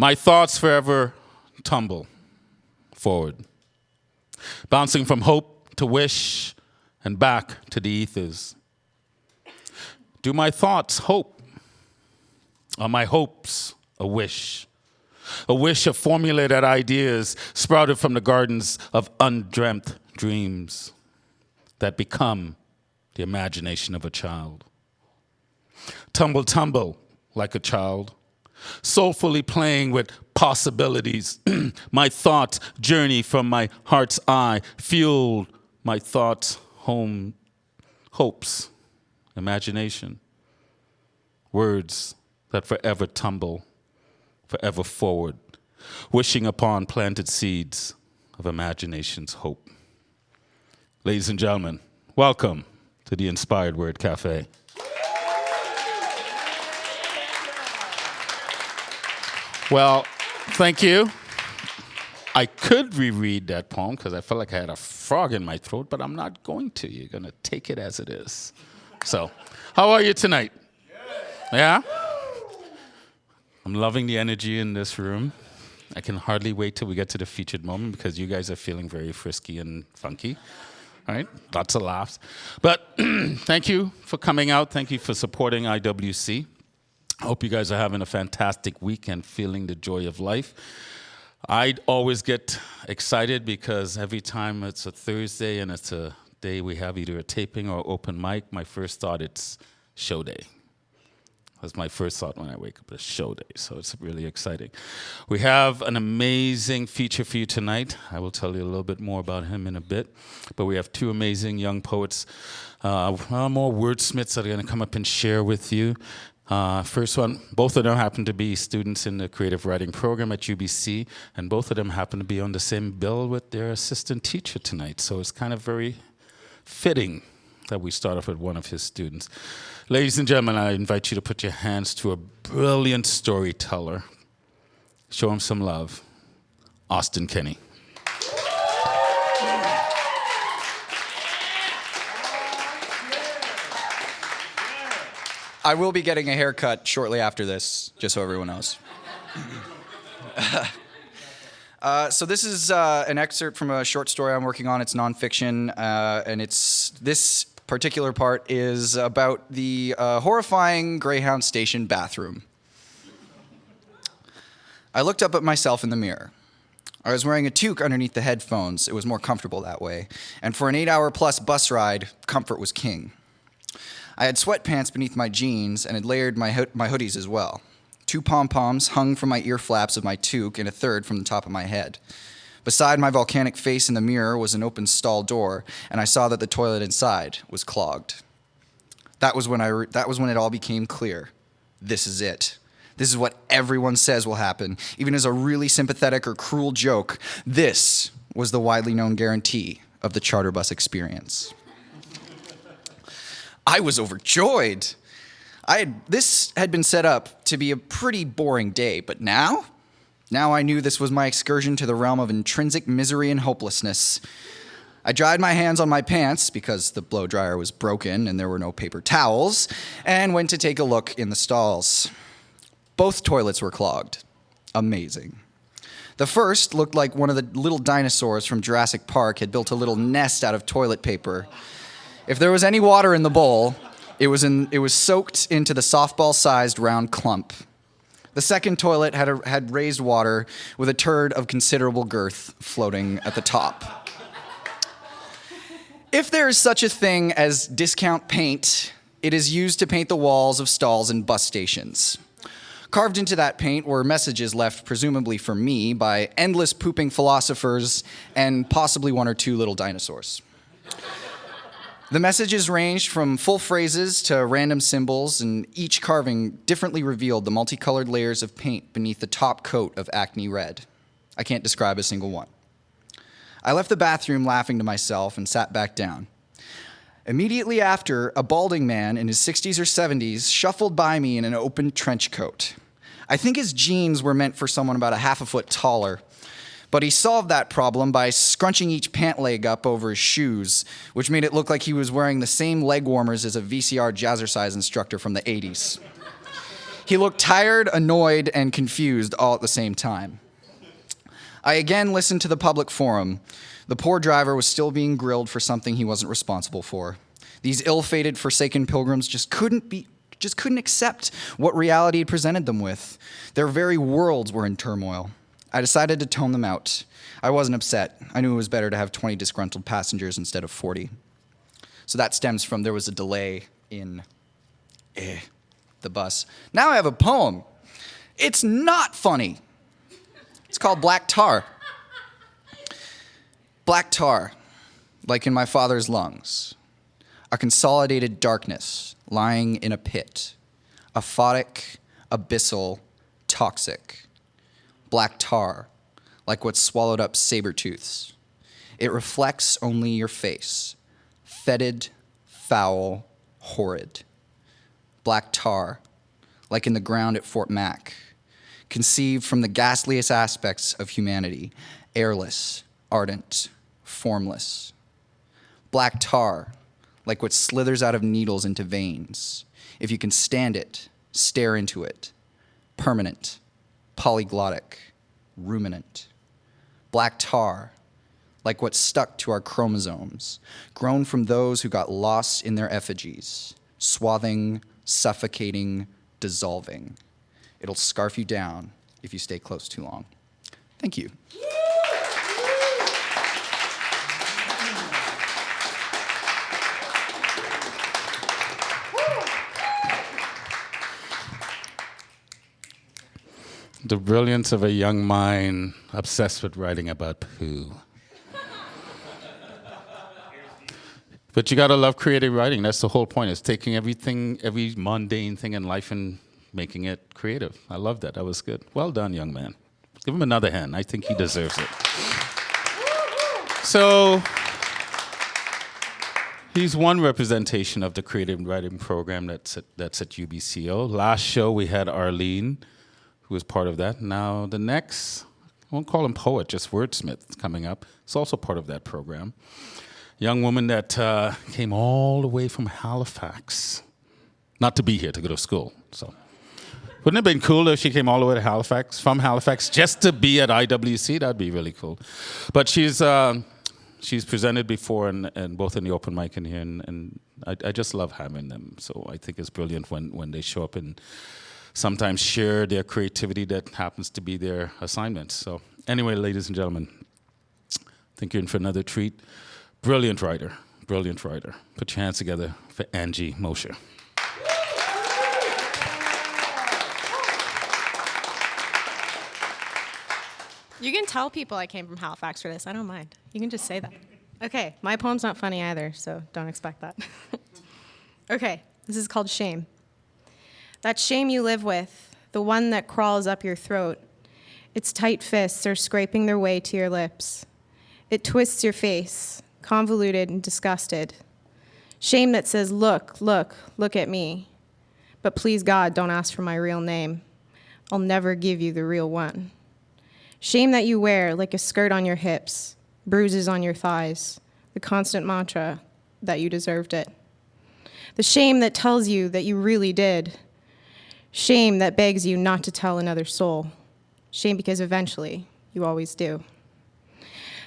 My thoughts forever tumble forward, bouncing from hope to wish and back to the ethers. Do my thoughts hope? Are my hopes a wish? A wish of formulated ideas sprouted from the gardens of undreamt dreams that become the imagination of a child. Tumble, tumble like a child, soulfully playing with possibilities. My thoughts journey from my heart's eye, fueled my thoughts home, hopes, imagination, words that forever tumble, forever forward, wishing upon planted seeds of imagination's hope. Ladies and gentlemen, welcome to the Inspired Word Cafe. Well, thank you. I could reread that poem because I felt like I had a frog in my throat, but I'm not going to. You're going to take it as it is. So, how are you tonight? Yeah? I'm loving the energy in this room. I can hardly wait till we get to the featured moment because you guys are feeling very frisky and funky. All right? Lots of laughs. But thank you for coming out. Thank you for supporting IWC. I hope you guys are having a fantastic week and feeling the joy of life. I always get excited because every time it's a Thursday and it's a day we have either a taping or open mic, my first thought it's show day. That's my first thought when I wake up, it's show day. So it's really exciting. We have an amazing feature for you tonight. I will tell you a little bit more about him in a bit. But we have two amazing young poets, more wordsmiths that are going to come up and share with you. First one, both of them happen to be students in the creative writing program at UBC, and both of them happen to be on the same bill with their assistant teacher tonight. So it's kind of very fitting that we start off with one of his students. Ladies and gentlemen, I invite you to put your hands to a brilliant storyteller. Show him some love. Austen Kenny. I will be getting a haircut shortly after this, just so everyone knows. So this is an excerpt from a short story I'm working on. It's nonfiction, and this particular part is about the horrifying Greyhound station bathroom. I looked up at myself in the mirror. I was wearing a toque underneath the headphones. It was more comfortable that way. And for an 8-hour-plus bus ride, comfort was king. I had sweatpants beneath my jeans and had layered my hoodies as well. 2 pom-poms hung from my ear flaps of my toque and a third from the top of my head. Beside my volcanic face in the mirror was an open stall door, and I saw that the toilet inside was clogged. That was when it all became clear. This is it. This is what everyone says will happen, even as a really sympathetic or cruel joke. This was the widely known guarantee of the charter bus experience. I was overjoyed. This had been set up to be a pretty boring day, but now I knew this was my excursion to the realm of intrinsic misery and hopelessness. I dried my hands on my pants because the blow dryer was broken and there were no paper towels, and went to take a look in the stalls. Both toilets were clogged. Amazing. The first looked like one of the little dinosaurs from Jurassic Park had built a little nest out of toilet paper. If there was any water in the bowl, it was soaked into the softball-sized round clump. The second toilet had raised water with a turd of considerable girth floating at the top. If there is such a thing as discount paint, it is used to paint the walls of stalls and bus stations. Carved into that paint were messages left, presumably for me, by endless pooping philosophers and possibly 1 or 2 little dinosaurs. The messages ranged from full phrases to random symbols, and each carving differently revealed the multicolored layers of paint beneath the top coat of acne red. I can't describe a single one. I left the bathroom laughing to myself and sat back down. Immediately after, a balding man in his 60s or 70s shuffled by me in an open trench coat. I think his jeans were meant for someone about a half a foot taller, but he solved that problem by scrunching each pant leg up over his shoes, which made it look like he was wearing the same leg warmers as a VCR jazzercise instructor from the 80s. He looked tired, annoyed, and confused all at the same time. I again listened to the public forum. The poor driver was still being grilled for something he wasn't responsible for. These ill-fated, forsaken pilgrims just couldn't accept what reality had presented them with. Their very worlds were in turmoil. I decided to tone them out. I wasn't upset. I knew it was better to have 20 disgruntled passengers instead of 40. So that stems from there was a delay in the bus. Now I have a poem. It's not funny. It's called Black Tar. Black tar, like in my father's lungs. A consolidated darkness lying in a pit. Aphotic, abyssal, toxic. Black tar, like what's swallowed up saber-tooths. It reflects only your face. Fetid, foul, horrid. Black tar, like in the ground at Fort Mac. Conceived from the ghastliest aspects of humanity. Airless, ardent, formless. Black tar, like what slithers out of needles into veins. If you can stand it, stare into it. Permanent, polyglottic, ruminant. Black tar, like what stuck to our chromosomes, grown from those who got lost in their effigies, swathing, suffocating, dissolving. It'll scarf you down if you stay close too long. Thank you. The brilliance of a young mind obsessed with writing about poo. But you gotta love creative writing. That's the whole point. It's taking everything, every mundane thing in life and making it creative. I love that. That was good. Well done, young man. Give him another hand. I think he deserves it. So, he's one representation of the creative writing program that's at UBCO. Last show we had Arlene, who was part of that. Now the next, I won't call him poet, just wordsmith coming up. It's also part of that program. Young woman that came all the way from Halifax, not to be here, to go to school. So, wouldn't it have been cool if she came all the way to Halifax, from Halifax, just to be at IWC? That'd be really cool. But she's presented before, and both in the open mic and here, and I just love having them. So I think it's brilliant when they show up and sometimes share their creativity that happens to be their assignment. So anyway, ladies and gentlemen, I think you're in for another treat. Brilliant writer, brilliant writer. Put your hands together for Angie Mosher. You can tell people I came from Halifax for this. I don't mind. You can just say that. Okay, my poem's not funny either, so don't expect that. Okay, this is called Shame. That shame you live with, the one that crawls up your throat, its tight fists are scraping their way to your lips. It twists your face, convoluted and disgusted. Shame that says, look, look, look at me. But please God, don't ask for my real name. I'll never give you the real one. Shame that you wear like a skirt on your hips, bruises on your thighs, the constant mantra that you deserved it. The shame that tells you that you really did. Shame that begs you not to tell another soul. Shame because eventually you always do.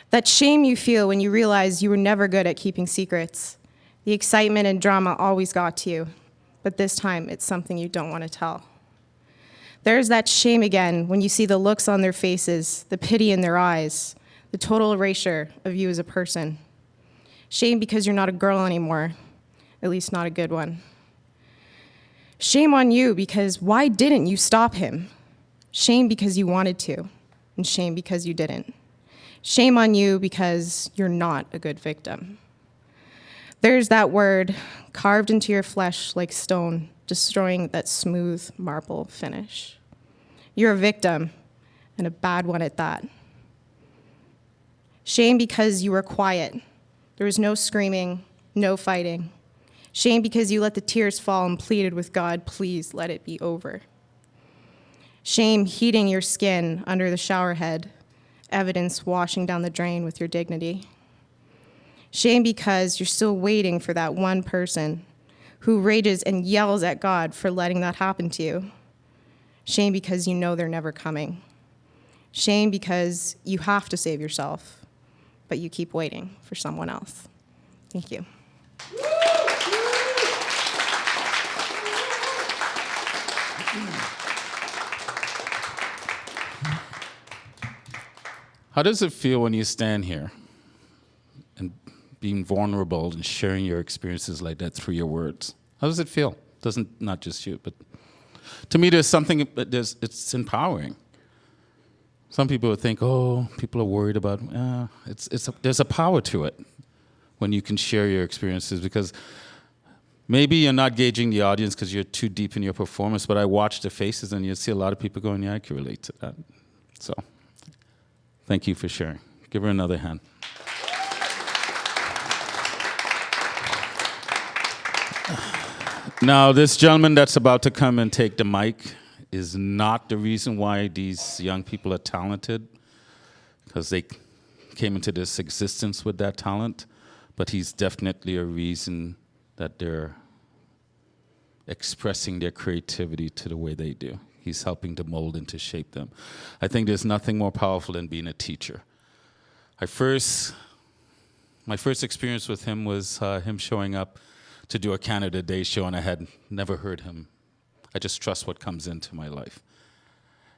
That shame you feel when you realize you were never good at keeping secrets. The excitement and drama always got to you, but this time it's something you don't want to tell. There's that shame again when you see the looks on their faces, the pity in their eyes, the total erasure of you as a person. Shame because you're not a girl anymore, at least not a good one. Shame on you because why didn't you stop him? Shame because you wanted to, and shame because you didn't. Shame on you because you're not a good victim. There's that word carved into your flesh like stone, destroying that smooth marble finish. You're a victim, and a bad one at that. Shame because you were quiet. There was no screaming, no fighting. Shame because you let the tears fall and pleaded with God, please let it be over. Shame heating your skin under the shower head, evidence washing down the drain with your dignity. Shame because you're still waiting for that one person who rages and yells at God for letting that happen to you. Shame because you know they're never coming. Shame because you have to save yourself, but you keep waiting for someone else. Thank you. How does it feel when you stand here and being vulnerable and sharing your experiences like that through your words? How does it feel? Doesn't, not just you, but to me, there's something, it's empowering. Some people would think, oh, people are worried about, there's a power to it when you can share your experiences, because maybe you're not gauging the audience because you're too deep in your performance, but I watch the faces and you see a lot of people going, yeah, I can relate to that. So thank you for sharing. Give her another hand. Now, this gentleman that's about to come and take the mic is not the reason why these young people are talented, because they came into this existence with that talent, but he's definitely a reason that they're expressing their creativity to the way they do. He's helping to mold and to shape them. I think there's nothing more powerful than being a teacher. My first experience with him was him showing up to do a Canada Day show, and I had never heard him. I just trust what comes into my life.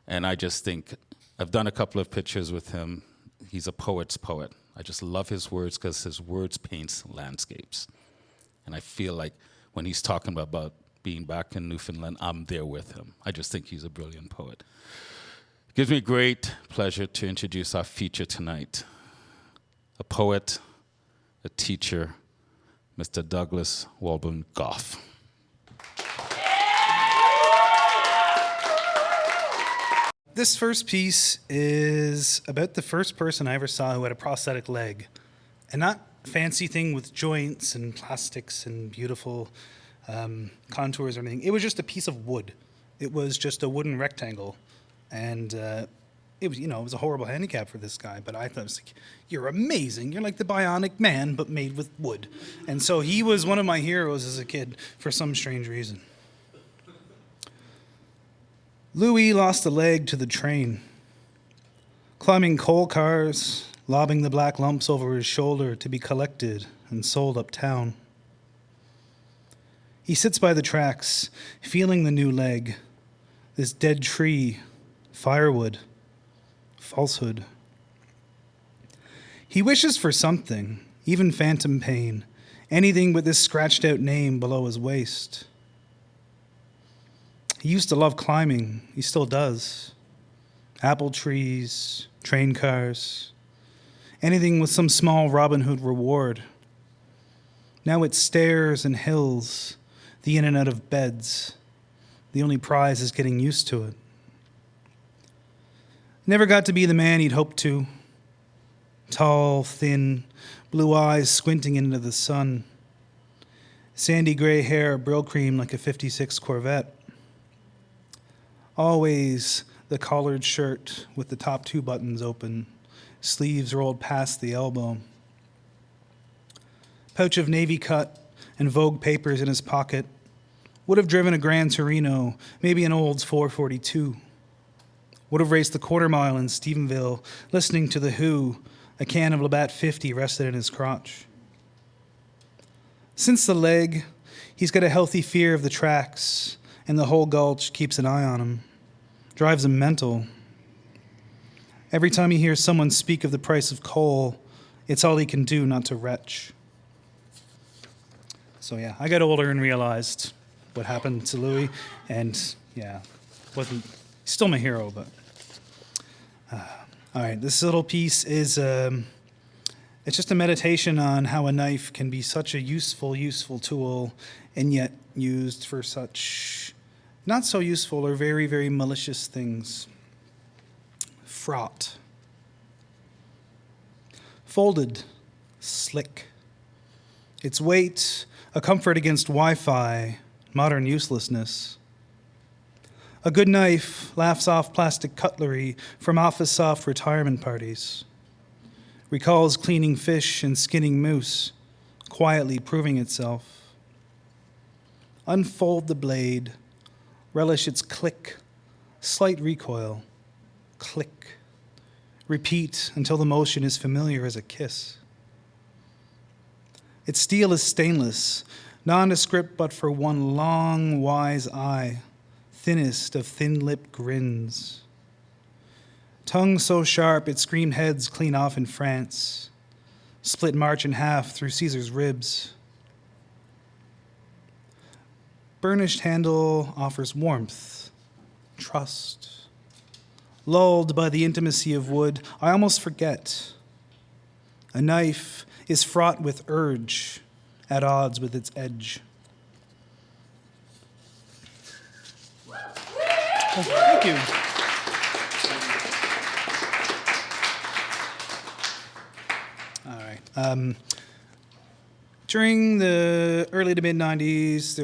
And I just think, I've done a couple of pictures with him. He's a poet's poet. I just love his words because his words paints landscapes. And I feel like when he's talking about being back in Newfoundland, I'm there with him. I just think he's a brilliant poet. It gives me great pleasure to introduce our feature tonight. A poet, a teacher, Mr. Douglas Walbourne-Gough. This first piece is about the first person I ever saw who had a prosthetic leg. And not a fancy thing with joints and plastics and beautiful contours or anything. It was just a piece of wood. It was just a wooden rectangle. And it was a horrible handicap for this guy. But I thought, it was like, you're amazing. You're like the Bionic Man, but made with wood. And so he was one of my heroes as a kid for some strange reason. Louis lost a leg to the train, climbing coal cars, lobbing the black lumps over his shoulder to be collected and sold uptown. He sits by the tracks, feeling the new leg, this dead tree, firewood, falsehood. He wishes for something, even phantom pain, anything with this scratched out name below his waist. He used to love climbing. He still does. Apple trees, train cars, anything with some small Robin Hood reward. Now it's stairs and hills, the in and out of beds. The only prize is getting used to it. Never got to be the man he'd hoped to. Tall, thin, blue eyes squinting into the sun. Sandy gray hair, brill cream like a 56 Corvette. Always the collared shirt with the top two buttons open, sleeves rolled past the elbow. Pouch of navy cut and Vogue papers in his pocket. Would have driven a Gran Torino, maybe an Olds 442. Would have raced the quarter mile in Stephenville, listening to The Who, a can of Labatt 50 rested in his crotch. Since the leg, he's got a healthy fear of the tracks, and the whole gulch keeps an eye on him. Drives him mental. Every time he hears someone speak of the price of coal, it's all he can do not to retch. So yeah, I got older and realized what happened to Louis, and yeah, he's still my hero, but all right, this little piece is it's just a meditation on how a knife can be such a useful tool, and yet used for such not so useful or very, very malicious things. Fraught. Folded. Slick. Its weight, a comfort against Wi-Fi, modern uselessness. A good knife laughs off plastic cutlery from office-soft retirement parties. Recalls cleaning fish and skinning moose, quietly proving itself. Unfold the blade, relish its click, Slight recoil. Click. Repeat until the motion is familiar as a kiss. Its steel is stainless, nondescript but for one long, wise eye, thinnest of thin-lipped grins. Tongue so sharp it screamed heads clean off in France, split March in half through Caesar's ribs. Burnished handle offers warmth, trust. Lulled by the intimacy of wood, I almost forget. A knife is fraught with urge, at odds with its edge. Oh, thank you. All right. During the early to mid 90s,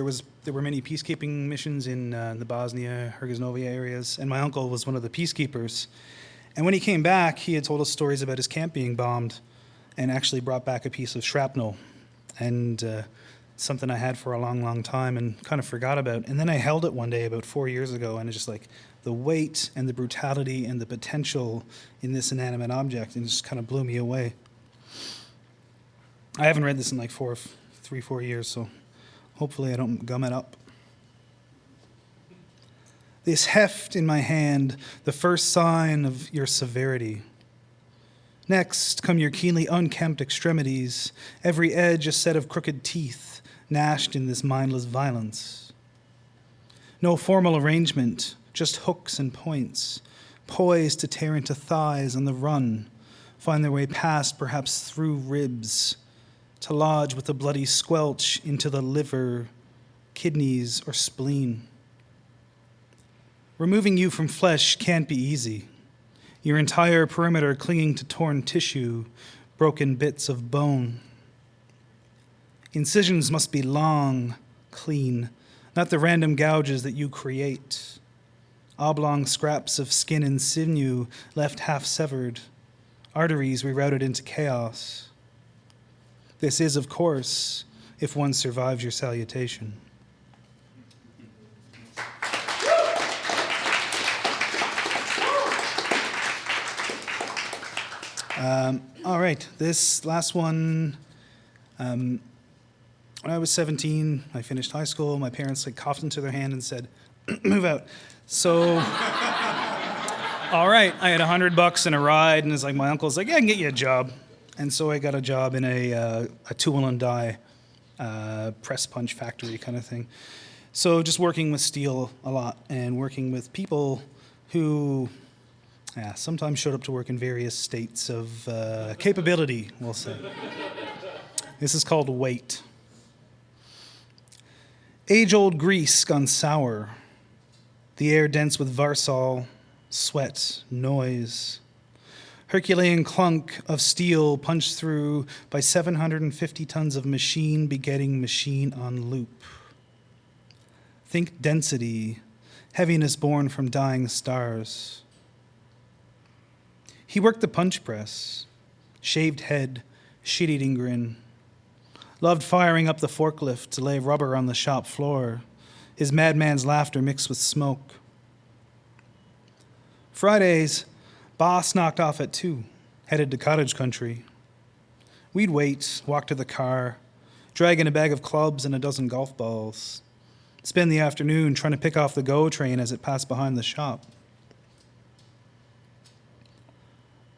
there were many peacekeeping missions in the Bosnia-Herzegovina areas, and my uncle was one of the peacekeepers. And when he came back, he had told us stories about his camp being bombed, and actually brought back a piece of shrapnel, and something I had for a long, long time and kind of forgot about. And then I held it one day about 4 years ago, and it's just like the weight and the brutality and the potential in this inanimate object, and it just kind of blew me away. I haven't read this in like 3-4 years, so hopefully I don't gum it up. This heft in my hand, the first sign of your severity. Next come your keenly unkempt extremities, every edge a set of crooked teeth, gnashed in this mindless violence. No formal arrangement, just hooks and points, poised to tear into thighs on the run, find their way past, perhaps through ribs, to lodge with a bloody squelch into the liver, kidneys, or spleen. Removing you from flesh can't be easy. Your entire perimeter clinging to torn tissue, broken bits of bone. Incisions must be long, clean, not the random gouges that you create. Oblong scraps of skin and sinew left half severed, arteries rerouted into chaos. This is, of course, if one survives your salutation. All right, this last one, when I was 17, I finished high school. My parents coughed into their hand and said, move out. So, all right, I had $100 and a ride, and it's like my uncle's like, yeah, I can get you a job. And so I got a job in a tool and die press punch factory kind of thing. So just working with steel a lot and working with people who sometimes showed up to work in various states of capability, we'll say. This is called weight. Age-old grease gone sour. The air dense with varsol, sweat, noise. Herculean clunk of steel punched through by 750 tons of machine begetting machine on loop. Think density, heaviness born from dying stars. He worked the punch press, shaved head, shit-eating grin. Loved firing up the forklift to lay rubber on the shop floor, his madman's laughter mixed with smoke. Fridays, boss knocked off at 2, headed to cottage country. We'd wait, walk to the car, dragging a bag of clubs and a dozen golf balls. Spend the afternoon trying to pick off the GO train as it passed behind the shop.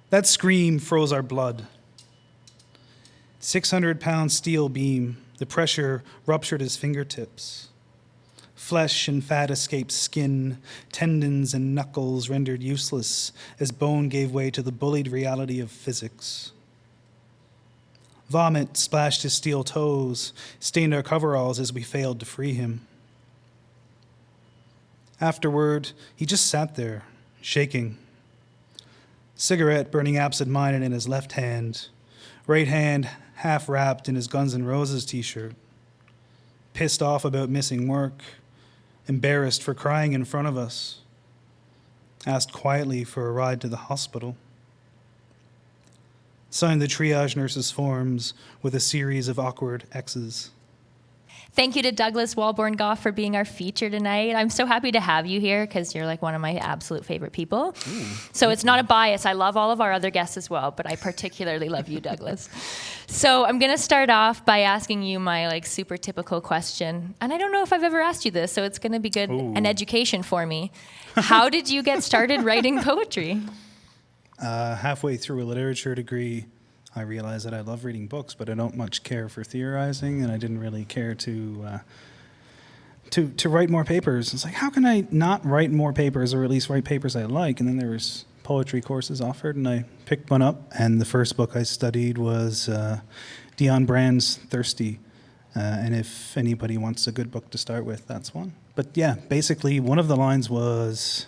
That scream froze our blood. 600-pound steel beam, the pressure ruptured his fingertips. Flesh and fat escaped skin, tendons and knuckles rendered useless as bone gave way to the bullied reality of physics. Vomit splashed his steel toes, stained our coveralls as we failed to free him. Afterward, he just sat there, shaking. Cigarette burning absent-minded in his left hand, right hand half wrapped in his Guns N' Roses t-shirt. Pissed off about missing work, embarrassed for crying in front of us. Asked quietly for a ride to the hospital. Signed the triage nurse's forms with a series of awkward X's. Thank you to Douglas Walbourne-Gough for being our feature tonight. I'm so happy to have you here because you're like one of my absolute favorite people. So it's not a bias. I love all of our other guests as well, but I particularly love you, Douglas. So I'm going to start off by asking you my like super typical question. And I don't know if I've ever asked you this, so it's going to be good an education for me. How did you get started writing poetry? Halfway through a literature degree, I realized that I love reading books, but I don't much care for theorizing, and I didn't really care to write more papers. It's like, how can I not write more papers, or at least write papers I like? And then there was poetry courses offered, and I picked one up. And the first book I studied was Dion Brand's Thirsty. And if anybody wants a good book to start with, that's one. But yeah, basically, one of the lines was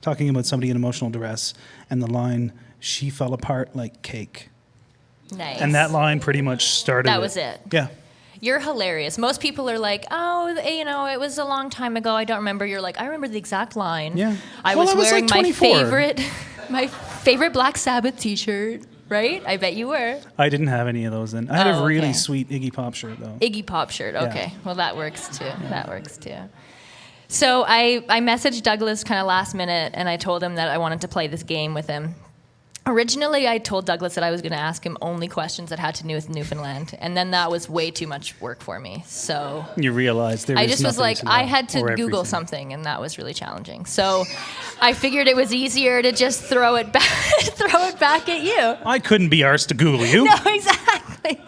talking about somebody in emotional duress, and the line, "She fell apart like cake." Nice. And that line pretty much started That was it. Yeah. You're hilarious. Most people are like, oh, you know, it was a long time ago. I don't remember. You're like, I remember the exact line. Yeah. I Well, was I was wearing like 24. my favorite Black Sabbath T-shirt. Right? I bet you were. I didn't have any of those then. I had a really okay. sweet Iggy Pop shirt, though. Iggy Pop shirt. Okay. Well, that works too. That works too. So I messaged Douglas kind of last minute, and I told him that I wanted to play this game with him. Originally, I told Douglas that I was going to ask him only questions that had to do with Newfoundland, and then that was way too much work for me. So You realized there I was just was nothing like, to know, I had to or Google everything. something, and that was really challenging. So I figured it was easier to just throw it back at you. I couldn't be arsed to Google you. No, exactly.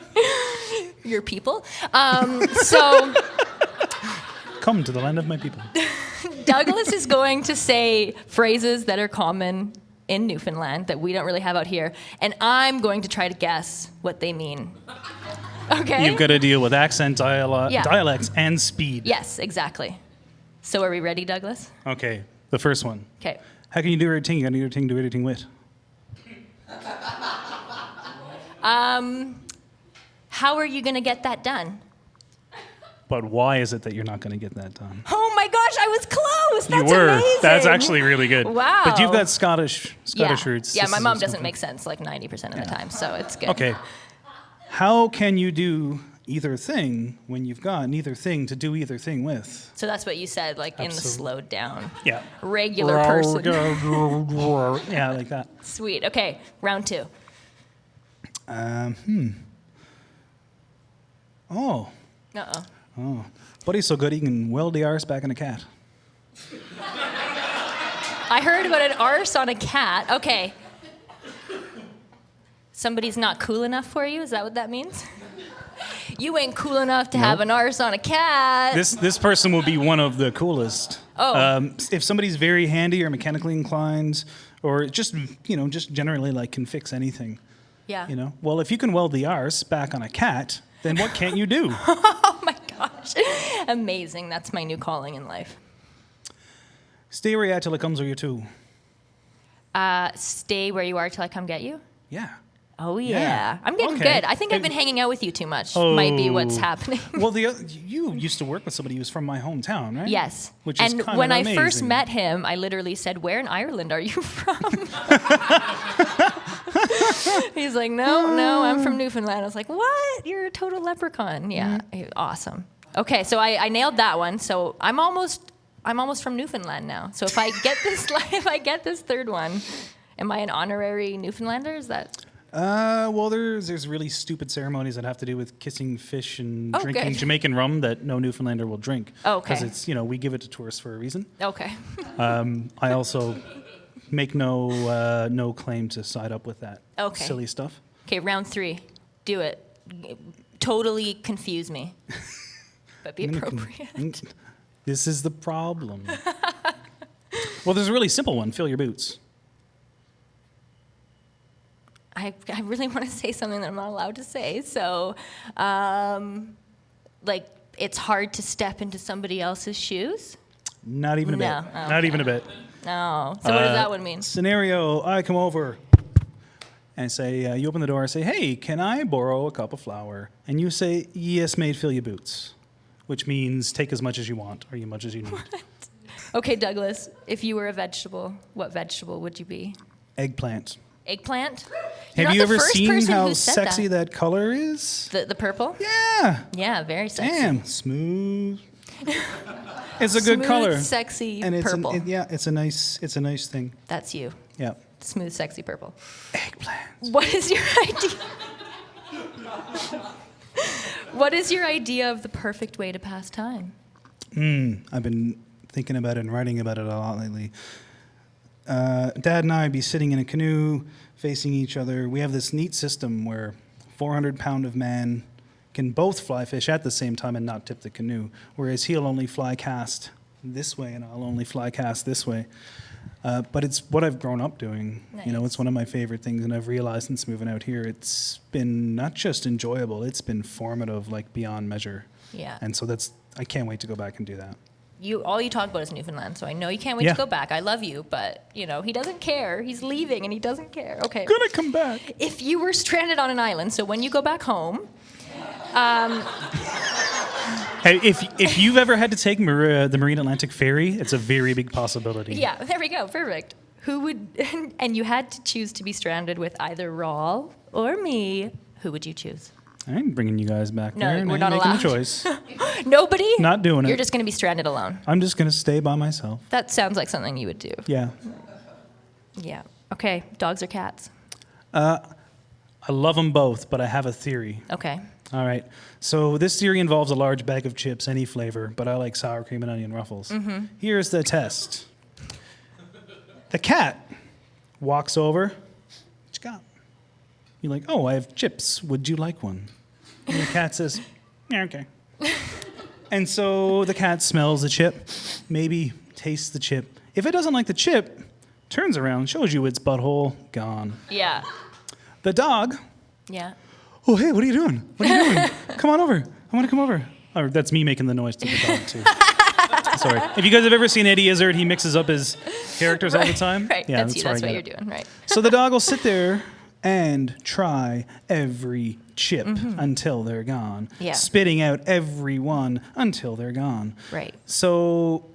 Your people. So Come to the land of my people. Douglas is going to say phrases that are common in Newfoundland that we don't really have out here, and I'm going to try to guess what they mean. Okay? You've got to deal with accent, Yeah. dialects, and speed. Yes, exactly. So are we ready, Douglas? Okay, the first one. Okay. How can you do everything? You got to do everything, do everything with. How are you going to get that done? But why is it that you're not going to get that done? Oh my gosh, I was close. That's you were. amazing. That's actually really good. Wow. But you've got Scottish yeah. roots. Yeah, This my is mom what's doesn't going make sense like 90% of the time, so it's good. Okay. How can you do either thing when you've got neither thing to do either thing with? So that's what you said, like in the Absolutely. slowed down, Yeah. regular person. Yeah, like that. Sweet. Okay, round two. Oh. Uh-oh. Oh. Buddy's so good he can weld the arse back in a cat. I heard about an arse on a cat. Okay. Somebody's not cool enough for you? Is that what that means? You ain't cool enough to have an arse on a cat. This person will be one of the coolest. Oh. If somebody's very handy or mechanically inclined, or just just generally like can fix anything. Yeah. Well, if you can weld the arse back on a cat, then what can't you do? Oh my gosh. Amazing. That's my new calling in life. Stay where you're at till it comes where you're to. Stay where you are till I come get you? Yeah. Oh, yeah. Yeah. I'm getting Okay. good. I think I've been hanging out with you too much. Might be what's happening. Well, you used to work with somebody who's from my hometown, right? Yes. Which is and kind when of I amazing. first met him, I literally said, "Where in Ireland are you from?" He's like, no, I'm from Newfoundland. I was like, what? You're a total leprechaun. Yeah, awesome. Okay, so I nailed that one. So I'm almost from Newfoundland now. So if I get this third one, am I an honorary Newfoundlander? Is that? Well, there's really stupid ceremonies that have to do with kissing fish and Oh, drinking good. Jamaican rum that no Newfoundlander will drink. Okay. Because it's we give it to tourists for a reason. Okay. I also make no claim to side up with that Okay. silly stuff. Okay, round 3. Do it. Totally confuse me. But be appropriate. This is the problem. Well, there's a really simple one. Fill your boots. I really want to say something that I'm not allowed to say. So, it's hard to step into somebody else's shoes? Not even a bit. No. Not Okay. even a bit. No. So what does that one mean? Scenario, I come over and say, you open the door and say, hey, can I borrow a cup of flour? And you say, yes, mate, fill your boots. Which means take as much as you want or as much as you need. Okay, Douglas, if you were a vegetable, what vegetable would you be? Eggplant. Eggplant? Yeah. You're Have not you the ever first seen person how who said sexy that color is? The purple? Yeah. Yeah, very sexy. Damn, smooth. It's a good Smooth, color. sexy And it's purple. it's a nice thing. That's you. Yeah. Smooth, sexy purple. Eggplants. What is your idea? What is your idea of the perfect way to pass time? I've been thinking about it and writing about it a lot lately. Dad and I would be sitting in a canoe facing each other. We have this neat system where 400-pound of man can both fly fish at the same time and not tip the canoe, whereas he'll only fly cast this way and I'll only fly cast this way. But it's what I've grown up doing. You know, Nice. it's one of my favorite things, and I've realized since moving out here, it's been not just enjoyable, it's been formative, like beyond measure. Yeah. And so I can't wait to go back and do that. All you talk about is Newfoundland, so I know you can't wait Yeah. to go back. I love you, but he doesn't care. He's leaving and he doesn't care. Okay. Gonna come back. If you were stranded on an island, so when you go back home, Hey, if you've ever had to take the Marine Atlantic Ferry, it's a very big possibility. yeah, there we go, perfect. Who would, and you had to choose to be stranded with either Rawl or me, who would you choose? I ain't bringing you guys back No, there. and we're I not ain't making allowed. a choice. Nobody? Not doing it. You're just going to be stranded alone. I'm just gonna stay by myself. That sounds like something you would do. Yeah. Yeah. Okay, dogs or cats? I love them both, but I have a theory. Okay. All right. So this theory involves a large bag of chips, any flavor, but I like sour cream and onion ruffles. Mm-hmm. Here's the test. The cat walks over. What you got? You're like, oh, I have chips. Would you like one? And the cat says, yeah, okay. And so the cat smells the chip, maybe tastes the chip. If it doesn't like the chip, turns around, shows you its butthole, gone. Yeah. The dog, Yeah. oh, hey, what are you doing? What are you doing? Come on over. I want to come over. Or that's me making the noise to the dog, too. Sorry. If you guys have ever seen Eddie Izzard, he mixes up his characters all the time. Right. Yeah, That's you. where I That's what get you're it. doing. Right. So the dog will sit there and try every chip until they're gone. Yeah. Spitting out every one until they're gone. Right. So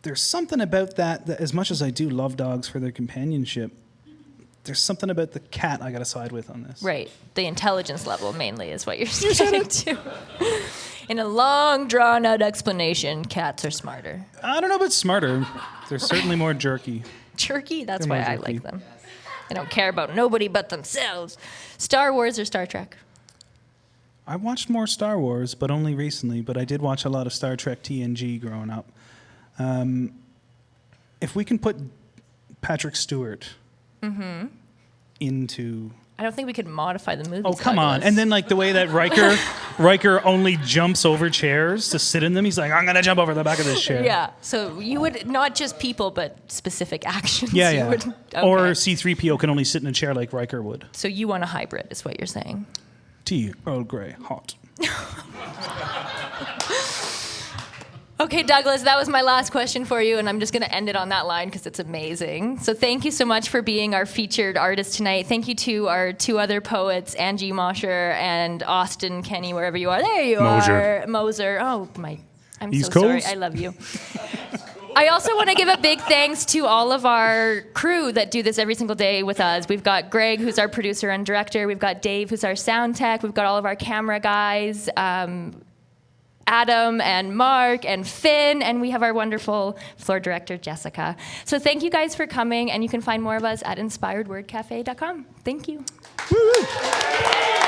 there's something about that as much as I do love dogs for their companionship, there's something about the cat I got to side with on this. Right. The intelligence level mainly is what you're saying too. In a long, drawn-out explanation, cats are smarter. I don't know about smarter. They're certainly more jerky. Jerky? That's They're why more I jerky. like them. They don't care about nobody but themselves. Star Wars or Star Trek? I watched more Star Wars, but only recently. But I did watch a lot of Star Trek TNG growing up. If we can put Patrick Stewart into... I don't think we could modify the movies. Oh, come on. Douglas. And then like the way that Riker only jumps over chairs to sit in them. He's like, I'm going to jump over the back of this chair. Yeah. So you would, not just people, but specific actions. Yeah, you yeah. would- okay. Or C-3PO can only sit in a chair like Riker would. So you want a hybrid, is what you're saying. Tea, Earl Grey, hot. Okay, Douglas, that was my last question for you, and I'm just going to end it on that line because it's amazing. So thank you so much for being our featured artist tonight. Thank you to our two other poets, Angie, Mosher, and Austen, Kenny, wherever you are. There you Mosher. are. Moser. Oh, I'm East so sorry. Coast? I love you. I also want to give a big thanks to all of our crew that do this every single day with us. We've got Greg, who's our producer and director. We've got Dave, who's our sound tech. We've got all of our camera guys. Adam and Mark and Finn, and we have our wonderful floor director, Jessica. So thank you guys for coming, and you can find more of us at inspiredwordcafe.com. Thank you. Woo-hoo.